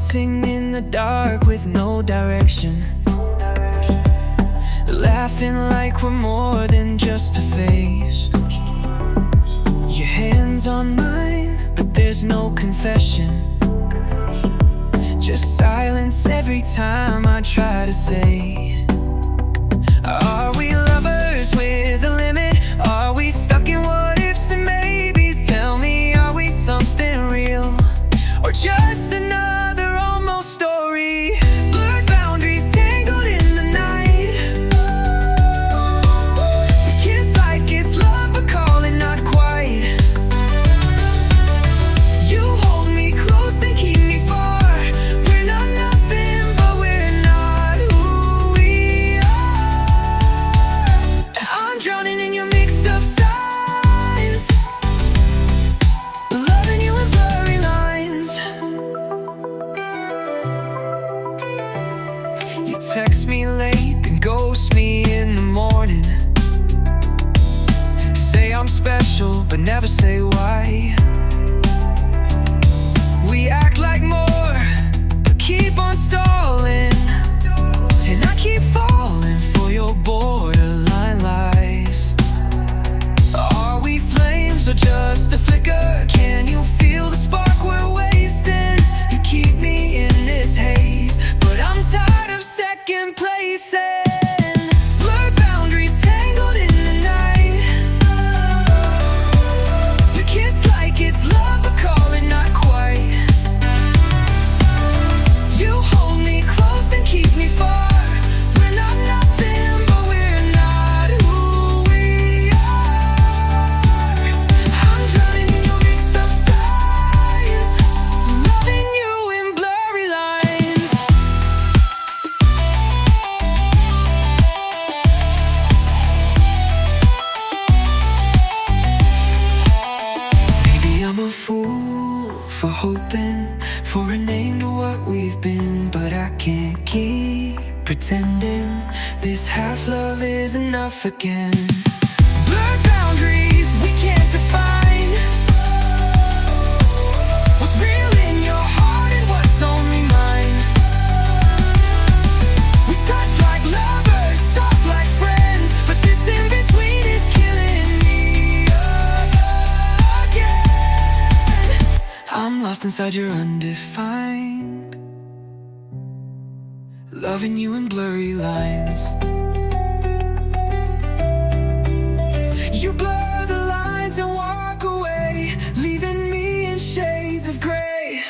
dancing in the dark with no direction, laughing like we're more than just a phase. Your hands on mine, but there's no confession, just silence every time I try to say, are we lovers with a limit? Are we stuck in what ifs and maybes? Tell me, are we something real, or just another almost story? Blurred boundaries tangled in the night. We kiss like it's love, but call it not quite. You hold me close, then keep me far. We're not nothing, but we're not who we are. I'm drowning in your mixed up signs, loving you in blurry lines. You text me late, then ghost me in the morning. Say I'm special, but never say why. We act like more, but keep on stalling, and I keep falling for your borderline lies. Are we flames or just a flicker? Can you feel the spark we're wasting? You keep me in this haze, but I'm tired of second placing. Blurred boundaries tangled in the night. We kiss like it's love, but call it not quite. You hold me close, then keep me far. We're not nothing, but we're not who we are. I'm drowning in your mixed up signs, loving you in blurry lines. Maybe I'm a fool for hoping for a name to what we've been, but I can't keep pretending this half love is enough again. Blurred boundaries we can't define, what's real in your heart and what's only mine. We touch like lovers, talk like friends, but this in between is killing me again. I'm lost inside your undefined, loving you in blurry lines. You blur the lines and walk away, leaving me in shades of gray.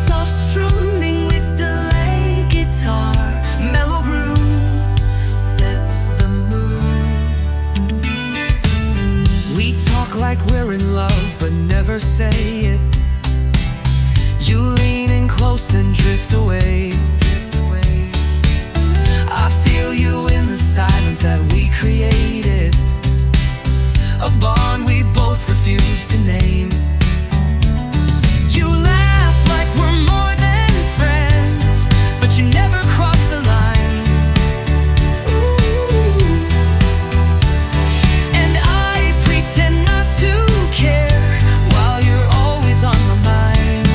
Soft strumming with delay guitar, mellow groove sets the mood. We talk like we're in love, but never say it. You lean in close, then drift away. I feel you in the silence that we created, a bond we both refuse to name. You laugh like we're more than friends, but you never cross the line. And I pretend not to care while you're always on my mind.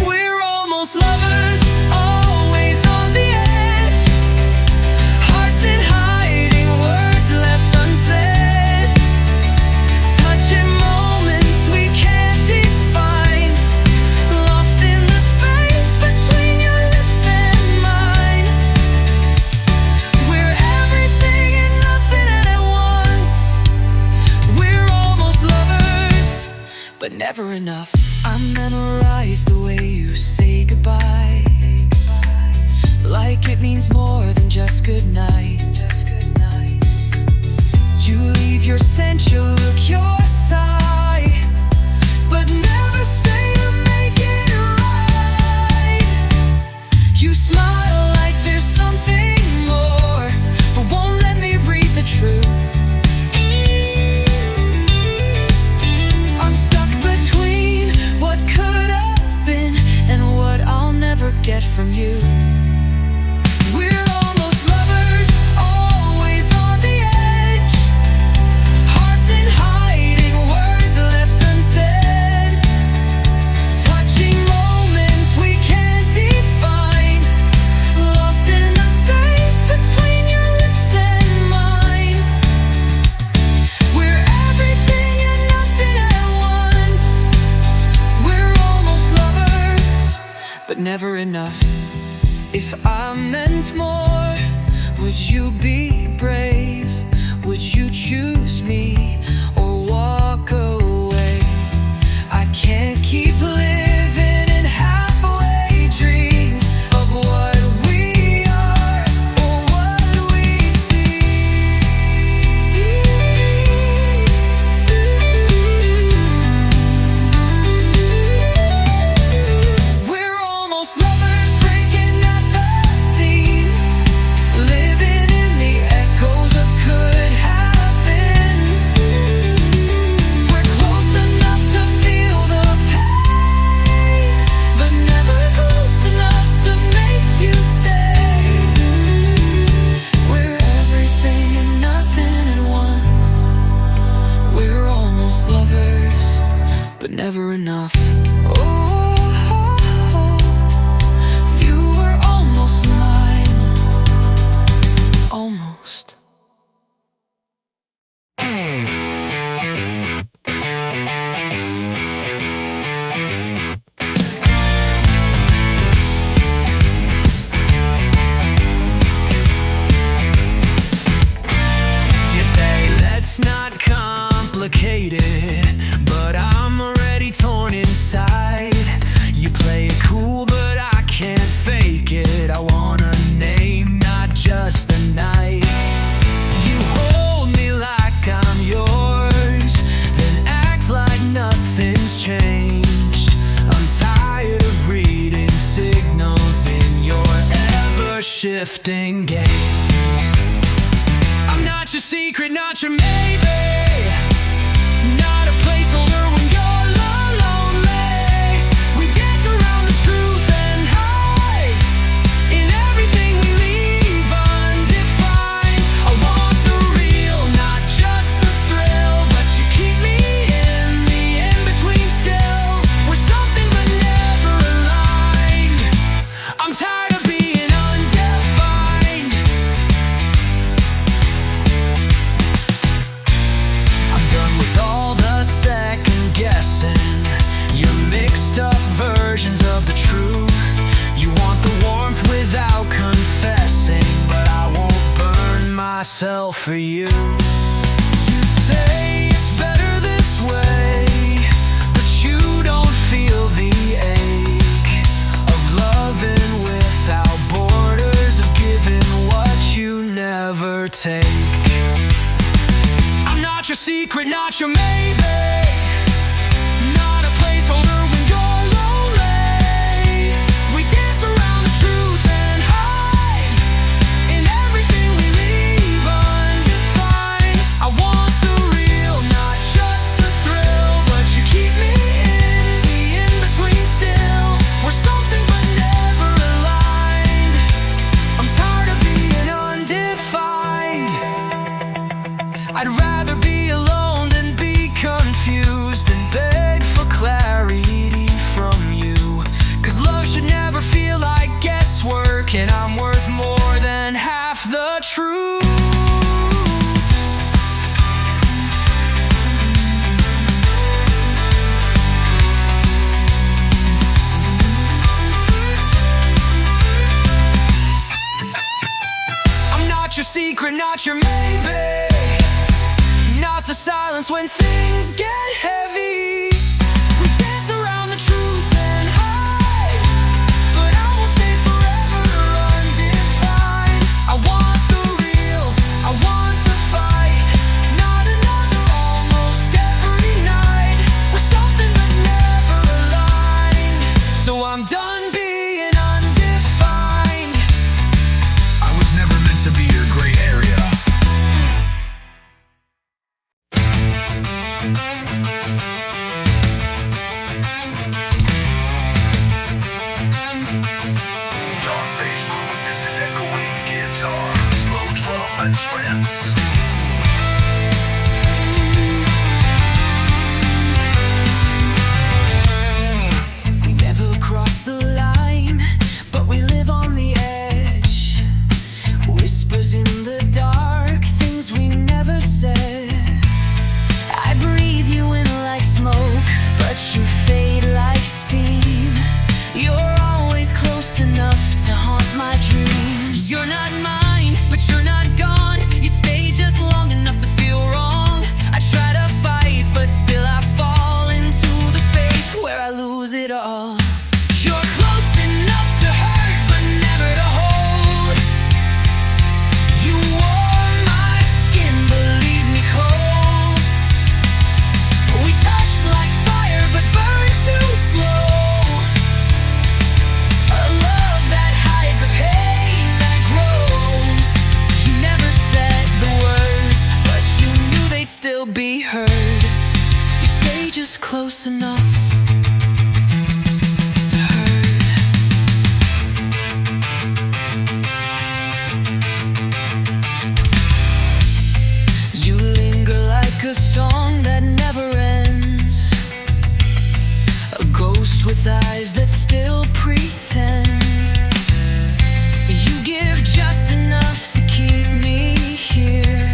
We're almost lovers, always on the edge, hearts in hiding, words left unsaid, touching moments we can't define, lost in the space between your lips and mine. We're everything and nothing at once. We're almost lovers, but never enough. I memorize the way you say goodbye, like it means more than just goodnight. You leave your scent, your look, your sigh, but never stay to make it right. you be brave? Would you choose me or walk away? I can't keep living in halfway dreams of what we are or what we see. We're almost lovers, breaking at the seams, living in the echoes of could have beens. We're close enough to feel the pain, but never close enough to make you stay. We're everything and nothing at once. We're almost lovers, but never enough. Oh, you were almost mine, almost. You say let's not complicate it, but I'm already torn inside. You play it cool, but I can't fake it. I want a name, not just a night. You hold me like I'm yours, then act like nothing's changed. I'm tired of reading signals in your ever-shifting games. I'm not your secret, not your maybe, not a placeholder when you're lonely. We dance around the truth and hide in everything we leave undefined. I want the real, not just the thrill, but you keep me in the in-between still. We're something but never aligned. I'm tired of being undefined. I'm done with all the second guessing, your mixed up versions of the truth. You want the warmth without confessing, but I won't burn myself for you. You say it's better this way, but you don't feel the ache of loving without borders, of giving what you never take. I'm not your secret, not your maybe, not a placeholder when you're lonely. We dance around the truth and hide in everything we leave undefined. I want the real, not just the thrill, but you keep me in the in-between still. We're something but never aligned. I'm tired of being undefined. I'd rather be alone than be confused, and beg for clarity from you. 'Cause love should never feel like guesswork, and I'm worth more than half the truth. I'm not your secret, not your maybe, not the silence when things get heavy. We dance around the truth and hide, but I won't stay forever undefined. I want the real, I want the fight, not another almost every night. We're something but never aligned, so I'm done being undefined. I was never meant to be your gray area. Dark bass groove with distant echoing guitar, slow drum and trance. We never crossed the line, but we live on the edge. Whispers in the dark, things we never said. I breathe you in like smoke, but you fade like steam. You're always close enough to haunt my dreams. You're not mine, but you're not enough to hurt. You linger like a song that never ends, a ghost with eyes that still pretend. You give just enough to keep me here,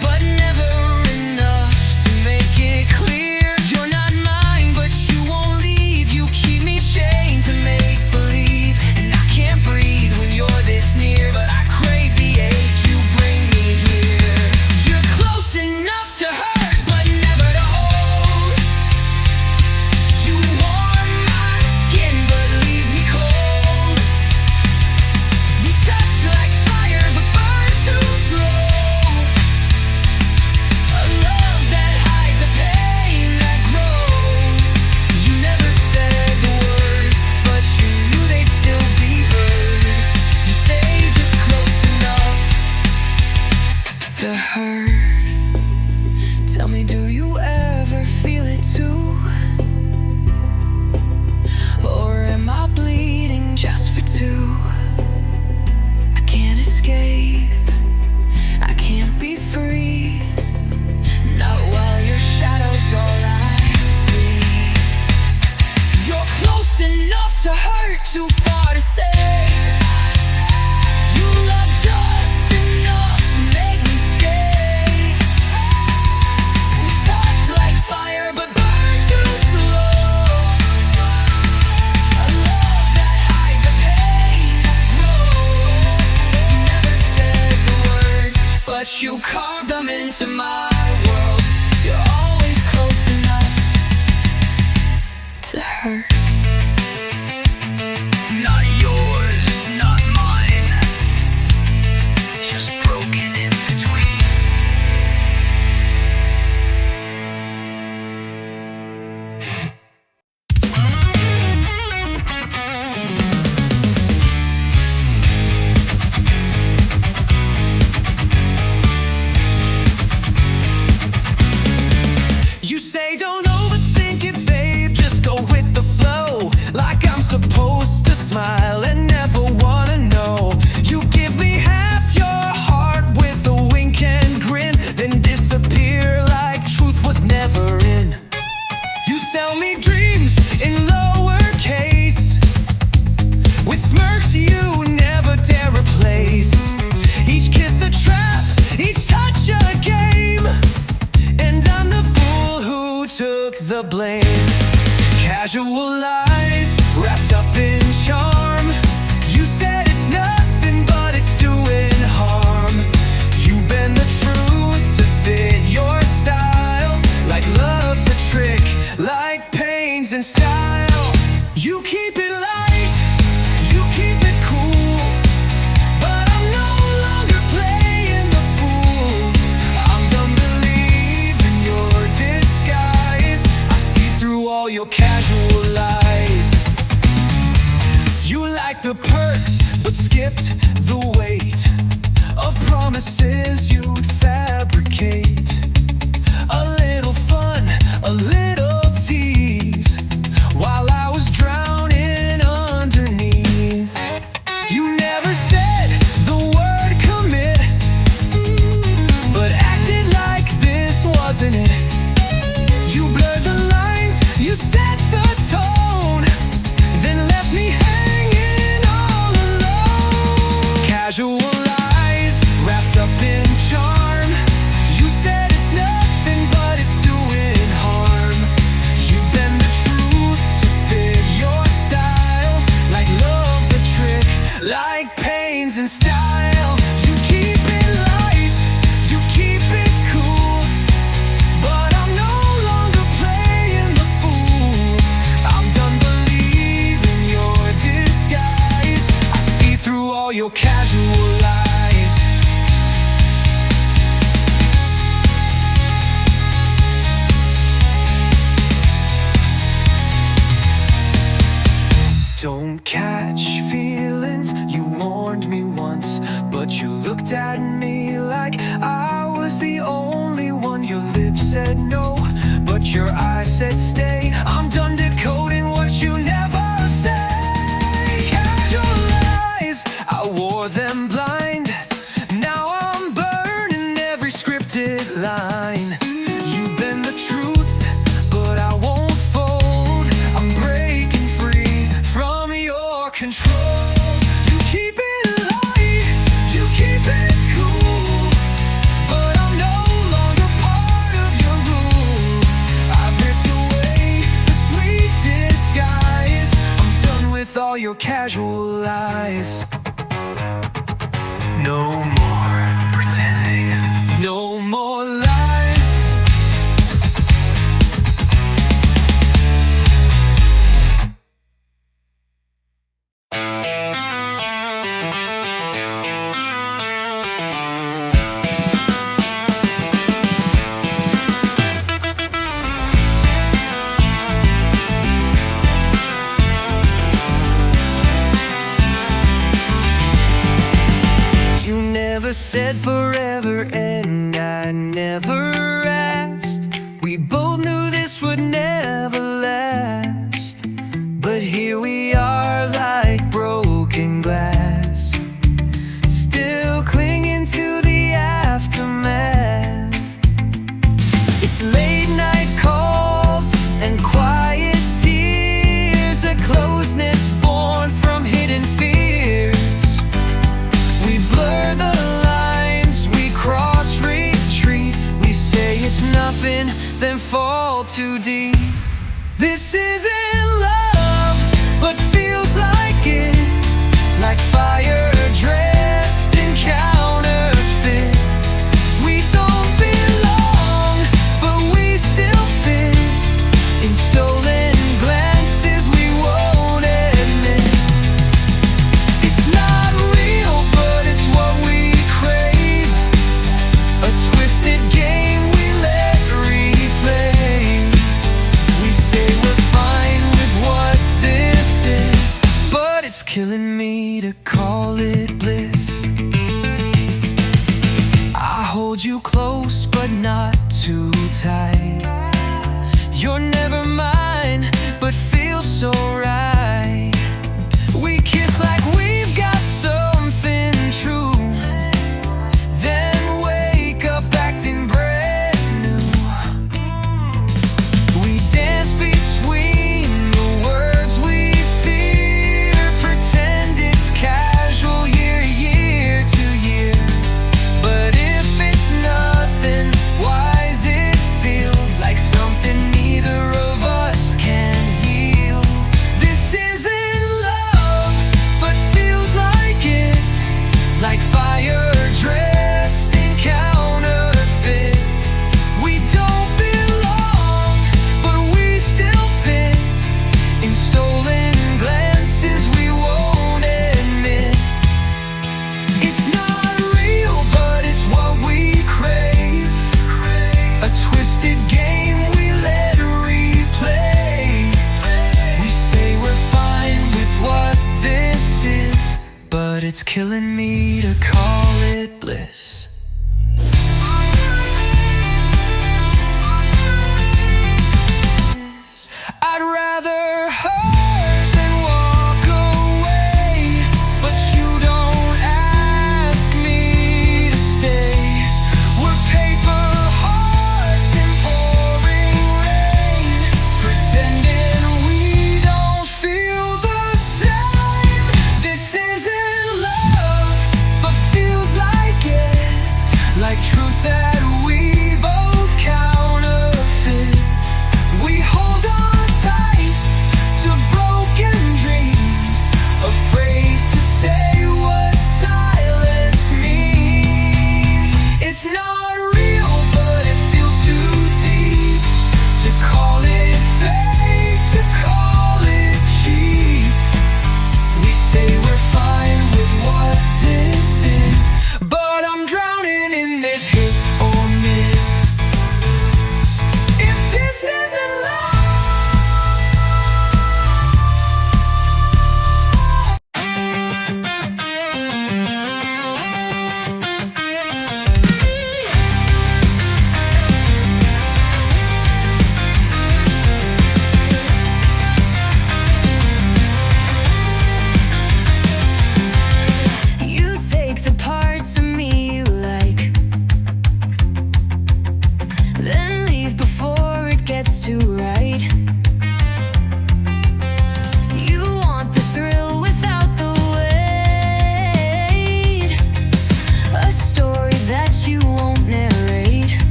but never enough to make it clear. You're not mine, but you won't leave. You keep me chained to make believe, and I can't breathe when you're this near. But I crave the ache you bring me here. You're close enough to hurt, but never to hold. You warm my skin, but leave me cold. We touch like fire, but burn too slow. A love that hides a pain that grows. You never said the words, but you knew they'd still be heard. You stay just close enough to hurt. Tell me, do you ever feel it too? Or am I bleeding just for two? I can't escape, I can't be free, not while your shadow's all I see. You're close enough to hurt, too far to say. You love just enough to make me stay. We touch like fire, but burn too slow. A love that hides a pain that grows. You never said the words, but you carved them into my world. You're always close enough to hurt. Not yours, not mine, just broken in between. You say don't overthink it, babe, just go with the flow. Like I'm supposed to smile and never wanna know. You give me half your heart with a wink and grin, then disappear like truth was never in. You sell me dreams in lowercase, with smirks you never dare replace. Each kiss a trap, each touch a game, and I'm the fool who took the blame. Casual lies wrapped up in charm. You said it's nothing, but it's doing harm. You bend the truth to fit your style, like love's a trick, like pain's in style. You keep it light, you keep it cool, but I'm no longer playing the fool. I'm done believing your disguise. I see through all your casual lies. You like the perks, but skipped the weight of promises you'd fabricate. A little fun, a little tease, while I was drowning underneath. You never said the word commit, but acted like this wasn't it. You blurred the lines, you set the tone, then left me hanging all alone. Casual lies wrapped up in charm. You said it's nothing, but it's doing harm. You bend the truth to fit your style, like love's a trick, like pain's in style. You keep it light, you keep it cool, but I'm no longer playing the fool. I'm done believing your disguise. I see through all your casual lies. Don't catch feelings, you warned me once, but you looked at me like I was the only one. Your lips said no, but but your eyes said stay. I'm done decoding what you never say. Casual lies, I wore them blind. Now I'm burning every scripted line. You've been the truth, but I won't fold. I'm breaking free from your control. You keep it light, you keep it cool, but I'm no longer part of your rule. I've ripped away the sweet disguise. I'm done with all your casual lies. No more pretending, no more lies. You never said forever, and I never asked. We both knew this would never last, but here we are like broken glass, still clinging to the aftermath. It's late night calls and quiet tears, a closeness born from hidden fears. We blur the lines, we cross retreat. We say it's nothing, then fall too deep. This isn't love, but feels like it, like fire dressed in counterfeit. We don't belong, but we still fit in stolen glances we won't admit. It's not real, but it's what we crave, a twisted game we let replay. We say we're fine with what this is, but it's killing me to call it bliss. I hold you close, but not too tight. You're never mine, but feel so right. We kiss like we've got something true, then wake up acting brand new. We dance between the words we fear, pretend it's casual year to year. But if it's nothing, why does it feel like something neither of us can heal? This isn't love, but feels like it, like fire dressed in counterfeit. We don't belong, but we still fit in stolen glances we won't admit. It's not real, but it's what we crave, a twisted game we let replay. We say we're fine with what this is, but it's killing me to call it bliss. I'd rather hurt than walk away, but you don't ask me to stay. We're paper hearts in pouring rain, pretending we don't feel the same. This isn't love, but feels like it,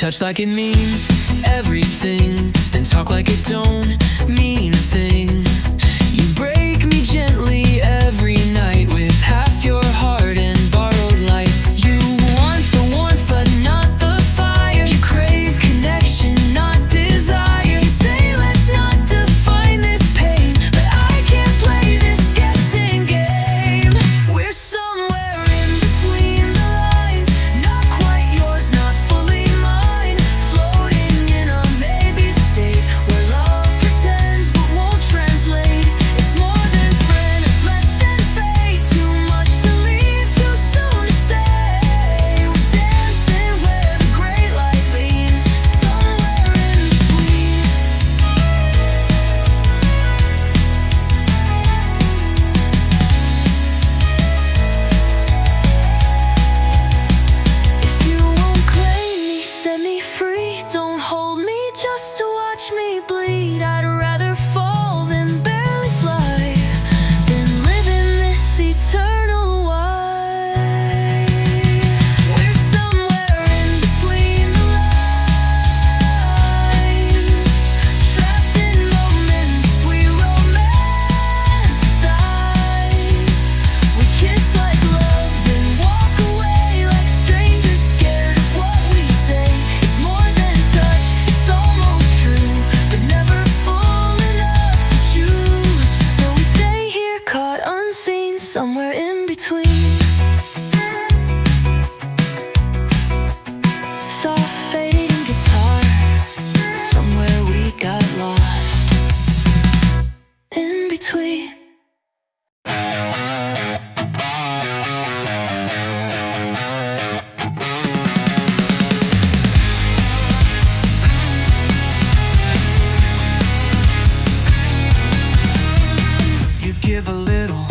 touch like it means everything, then talk like it don't mean a thing. You break me gently every night with half your heart and borrowed light. You want the warmth but not the fire. You crave connection, not desire. You say let's not define this pain, but I can't play this guessing game. We're somewhere in between the lines, not quite yours, not fully mine. Floating in a maybe state where love pretends but won't translate. It's more than friend, it's less than fate. Too much to leave, too soon to stay. We're dancing where the gray light leans, somewhere in between. If you won't claim me, set me free. Don't hold me just to watch me bleed. I'd rather fall than barely fly, than live in this eternal why. We're somewhere in between the lines, trapped in moments we romanticize. We kiss like love, then walk away like strangers, scared of what we say. It's more than touch, it's almost true, but never full enough to choose. So we stay here caught unseen, somewhere in between. Soft fading guitar, somewhere we got lost. In between. You give a little,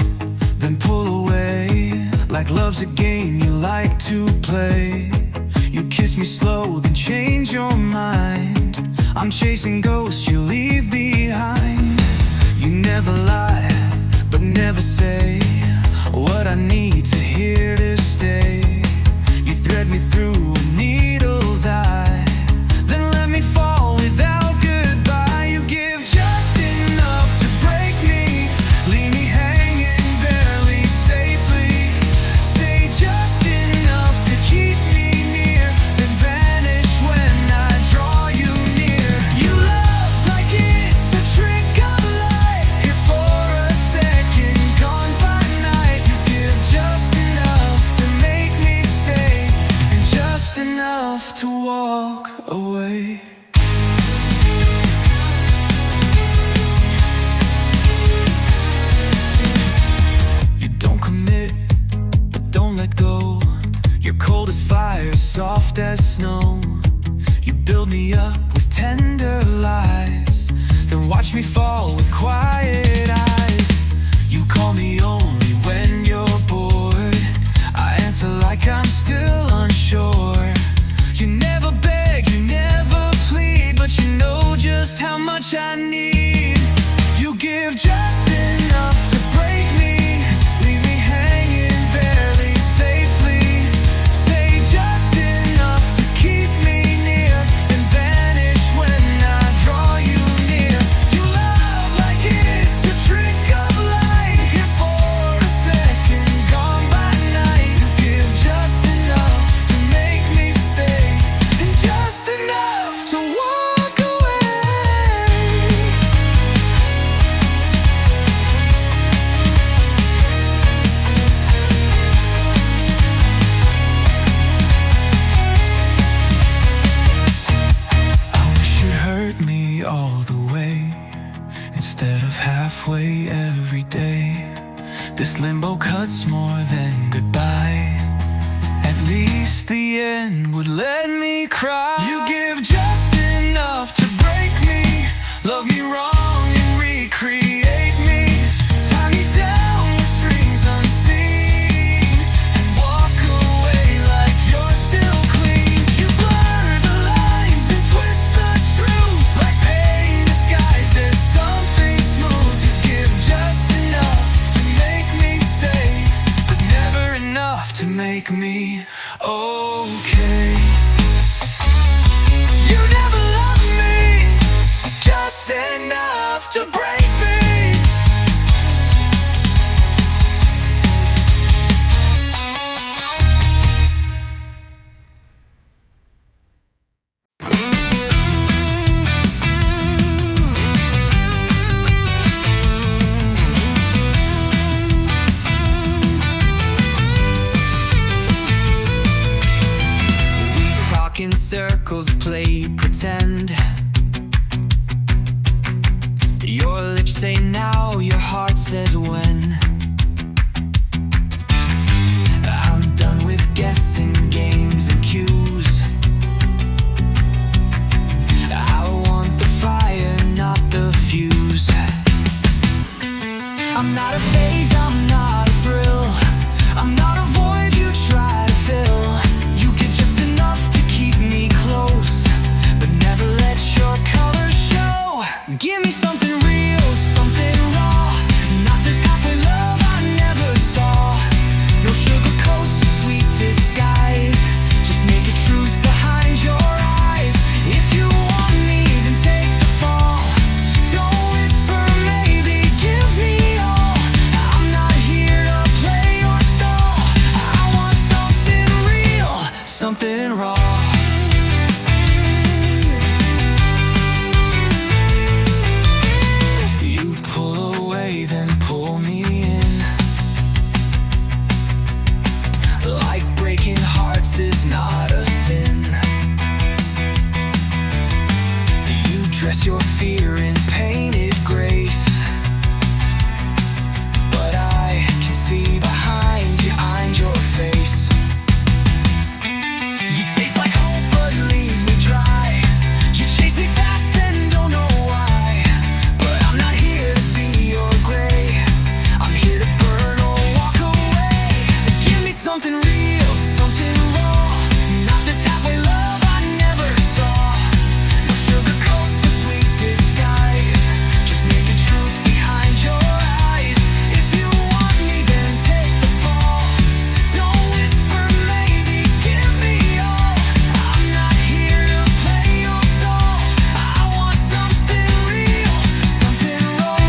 then pull away, like love's a game you like to play. You kiss me slow, then change your mind. I'm chasing ghosts you leave behind. You never lie, but never say what I need to hear to stay. You thread me through a needle's eye, then let me fall without goodbye. You give just enough to break me, leave me hanging barely safely. Say just enough to keep me near, then vanish when I draw you near. You love like it's a trick of light, here for a second, gone by night. You give just enough to make me stay, and just enough to walk away. You don't commit, but don't let go. You're cold as fire, soft as snow. You build me up with tender lies, then watch me fall with quiet eyes. You call me only when you're bored, I answer like I'm still unsure. You never beg, you never plead, but you know just how much I need. You give just enough to break me, leave me hanging barely safely. Say just enough to keep me near, then vanish when I draw you near. You love like it's a trick of light, here for a second, gone by night. You give just enough to make me stay, and just enough to walk away. I wish you hurt me all the way, instead of halfway every day. This limbo cuts more than goodbye, at least the end would let me cry. You give just enough to break me, love me wrong and recreate me. Tie me down with strings unseen, and walk away like you're still clean. You blur the lines and twist the truth, like pain disguised as something smooth. You give just enough to make me stay, but never enough to make me okay. enough to break me. In circles, play pretend. Your lips say now, your heart says when. I'm done with guessing games and cues. I want the fire, not the fuse. I'm not a phase, I'm not a thrill. I'm not a void you try to fill. You give just enough to keep me close, but never let your colors show. Give me something real, something raw. Not this halfway love I never saw. No sugar coats or sweet disguise. Just naked truth behind your eyes. If you want me, then take the fall. Don't whisper, maybe give me all. I'm not here to play or stall. I want something real, something raw. You pull away, then pull me in. Like breaking hearts is not a sin. You dress your fear in painted grace, but I can see behind your face. You taste like hope but leave me dry. You chase me fast and don't know why. But I'm not here to be your gray. I'm here to burn or walk away. Give me something real, something raw. Not this halfway love I never saw. No sugar coats or sweet disguise. Just naked truth behind your eyes. If you want me, then take the fall. Don't whisper, maybe give me all. I'm not here to play or stall. I want something real, something raw.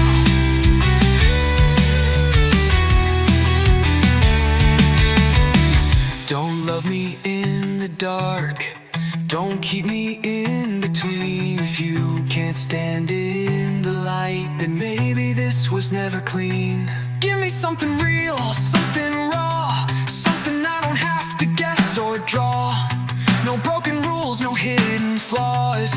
Don't love me in the dark. Don't keep me in between. If you can't stand in the light, then maybe this was never clean. Give me something real, something raw. Something I don't have to guess or draw. No broken rules, no hidden flaws.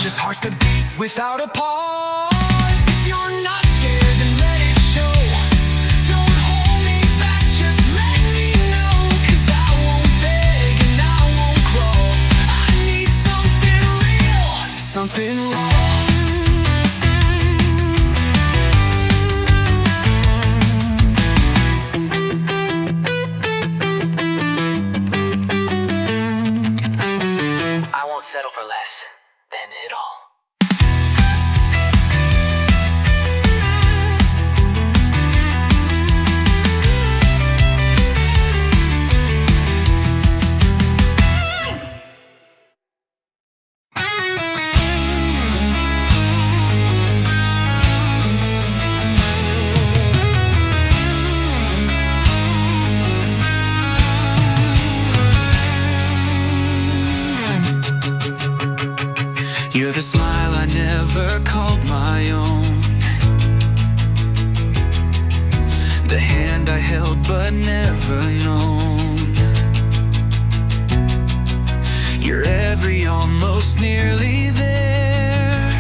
Just hearts that beat without a pause. If you're not scared, then let it show. Don't hold me back, just let me know. 'Cause I won't beg and I won't crawl. I need something real, something raw. I won't settle for less than it all. You're the smile I never called my own. The hand I held but never known. You're every almost nearly there.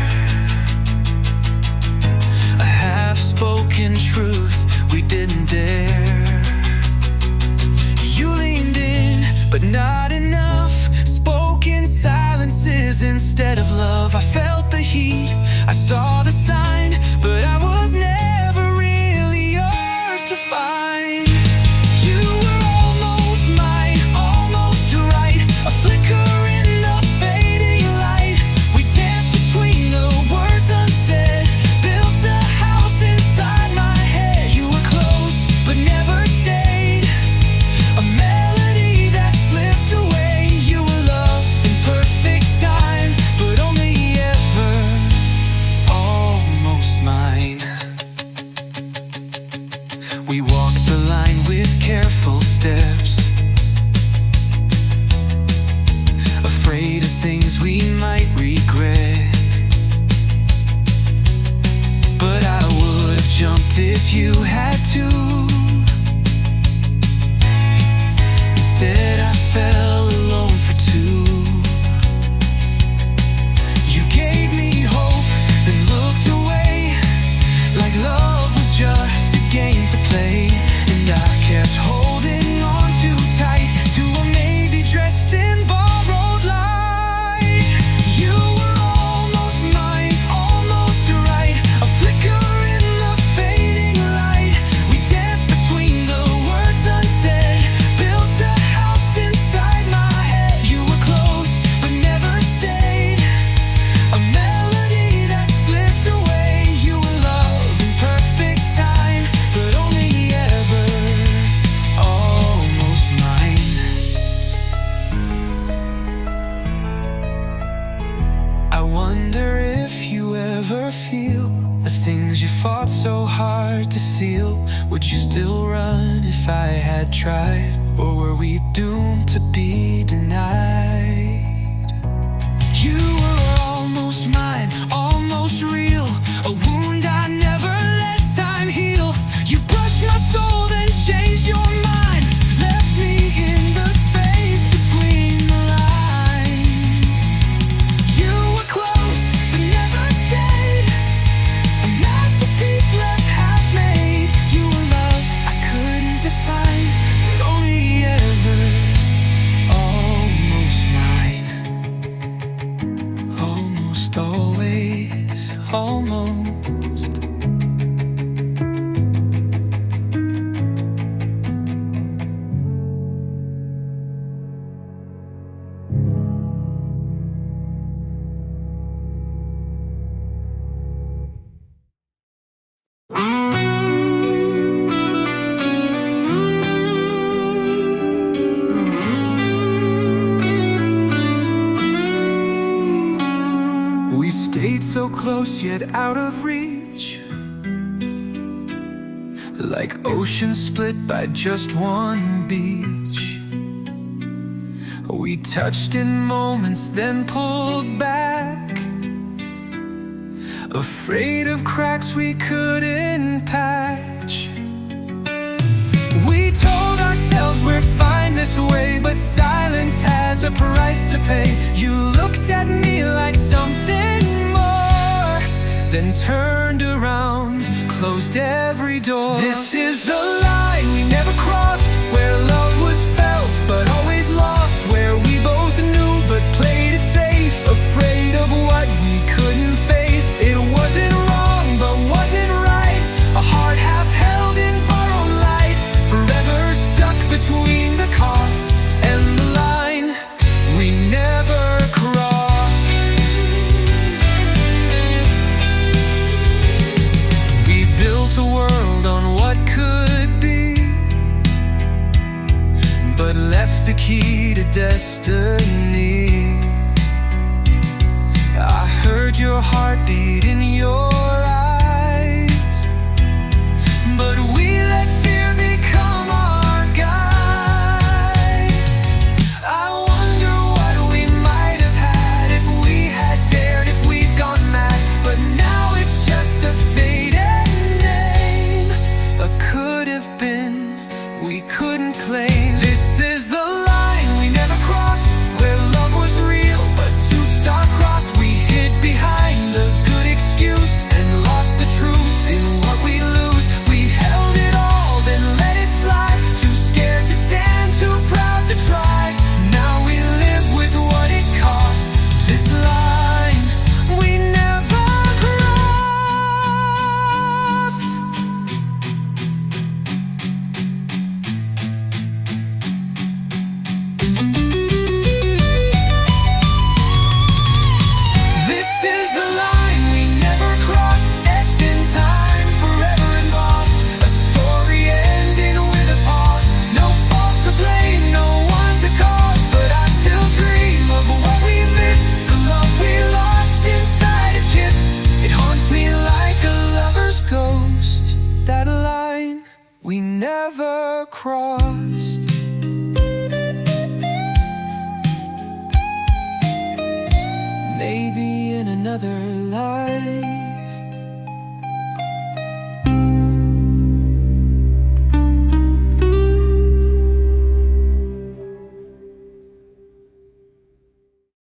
A half-spoken truth we didn't dare. You leaned in, but not enough. Spoken silences instead of love. I felt the heat, I saw the sign, but I was never really yours to find. You were almost mine, almost right. A flicker in the fading light. We danced between the words unsaid. Built a house inside my head. You were close, jumped if you had to. Instead I fell alone for two. You gave me hope, then looked away, like love was just a game to play. And I kept holding on too tight to a maybe dressed in borrowed light. You were almost mine, almost right, a flicker in the fading light. We danced between the words unsaid, built a house inside my head. You were close, but never stayed, a melody that slipped away. You were love in perfect time, but only ever almost mine. I wonder if you ever feel the things you fought so hard to seal. Would you still run if I had tried? Or were we doomed to be denied? You were almost mine, almost real, a wound I never let time heal. You brushed my soul, then changed your mind, left me in the space between the lines. You were close, but never stayed, a masterpiece left half-made. You were love I couldn't define, but only ever almost mine. Almost always, almost. We stayed so close yet out of reach, like oceans split by just one beach. We touched in moments, then pulled back, afraid of cracks we couldn't patch. We told ourselves we're fine this way, but silence has a price to pay. You looked at me like something more, then turned around, closed every door. This is the line we never crossed, where love was felt but always lost, where we both knew but played it safe, afraid of what we couldn't face. It wasn't wrong but wasn't right, a heart half held in borrowed light, forever stuck between the cost and the line we never crossed. We built a world on what could be, but left the key to destiny. I heard your heartbeat in your eyes, but we let fear become our guide. I wonder what we might have had if we had dared, if we'd gone mad. But now it's just a faded name, a could have been we couldn't claim. This is the line we never crossed, where love was real but too star-crossed. We hid behind the good excuse and lost the truth in what we lose. We held it all, then let it slide, too scared to stand, too proud to try. Now we live with what it cost, this line we never crossed. This is the line we never crossed, etched in time, forever and lost. A story ending with a pause, no fault to blame, no one to cause. But I still dream of what we missed, the love we lost inside a kiss. It haunts me like a lover's ghost, that line we never crossed. Maybe in another life